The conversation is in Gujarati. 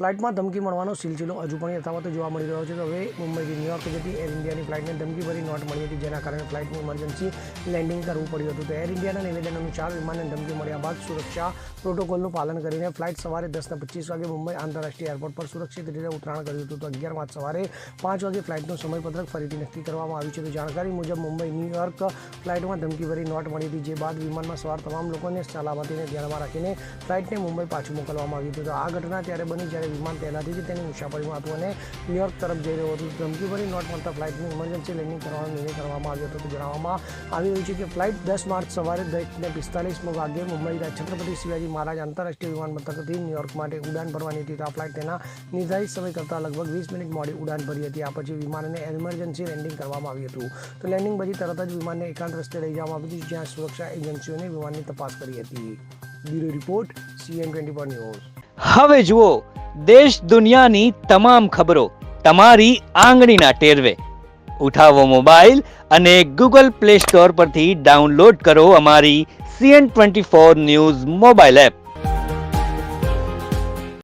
ફ્લાઇટમાં ધમકી મળવાનો સિલસિલો હજુ પણ યથાવત જોવા મળી રહ્યો છે. તો હવે મુંબઈથી ન્યુયોર્ક જતી એર ઇન્ડિયાની ફ્લાઇટને ધમકીભરી નોટ મળી હતી, જેના કારણે ફ્લાઇટનું ઇમરજન્સી લેન્ડિંગ કરવું પડ્યું હતું. તો એર ઇન્ડિયાના નિવેદન અનુસાર વિમાનને ધમકી મળ્યા બાદ સુરક્ષા પ્રોટોકોલનું પાલન કરીને ફ્લાઇટ સવારે 10:25 વાગે મુંબઈ આંતરરાષ્ટ્રીય એરપોર્ટ પર સુરક્ષિત રીતે ઉતરાણ કર્યું હતું. તો 11 માર્ચ સવારે 5 વાગે ફ્લાઇટનું સમયપત્રક ફરીથી નક્કી કરવામાં આવ્યું છે. તો જાણકારી મુજબ મુંબઈ ન્યુયોર્ક ફ્લાઇટમાં ધમકીભરી નોટ મળી હતી, જે બાદ વિમાનમાં સવાર તમામ લોકોને સલામતીને ધ્યાનમાં રાખીને ફ્લાઇટને મુંબઈ પાછું મોકલવામાં આવ્યું હતું. તો આ ઘટના ત્યારે બની જ્યારે વિમાન પહેલાથી જ તેની મુસાફરીમાં હતું અને ન્યુયોર્ક તરફ જઈ રહ્યું હતું. ધમકીભરી નોટ મળતા ફ્લાઇટનું ઇમરજન્સી લેન્ડિંગ કરવાનો નિર્ણય કરવામાં આવ્યો હતો. તો જણાવવામાં આવી રહ્યું છે કે ફ્લાઇટ 10 માર્ચ સવારે 10:45 વાગે મુંબઈ છત્રપતિ શિવાજી મહારાજ આંતરરાષ્ટ્રીય વિમાનમથકથી ન્યુયોર્ક માટે ઉડાન ભરવાની હતી. તો આ ફ્લાઇટ તેના નિર્ધારિત સમય કરતાં લગભગ 20 મિનિટ મોડી ઉડાન ભરી હતી. આ પછી વિમાનને ઇમરજન્સી લેન્ડિંગ કરવામાં આવ્યું હતું. તો લેન્ડિંગ પછી તરત જ વિમાનને એકાંત રસ્તે લઈ જવામાં આવ્યું હતું, જ્યાં સુરક્ષા એજન્સીઓને વિમાનની તપાસ કરી હતી. Bureau report CN24 news. હવે જુઓ દેશ દુનિયાની તમામ ખબરો તમારી આંગળીના ટેરવે. ઉઠાવો મોબાઈલ અને Google Play Store પરથી ડાઉનલોડ કરો અમારી CN24 ન્યૂઝ મોબાઈલ એપ.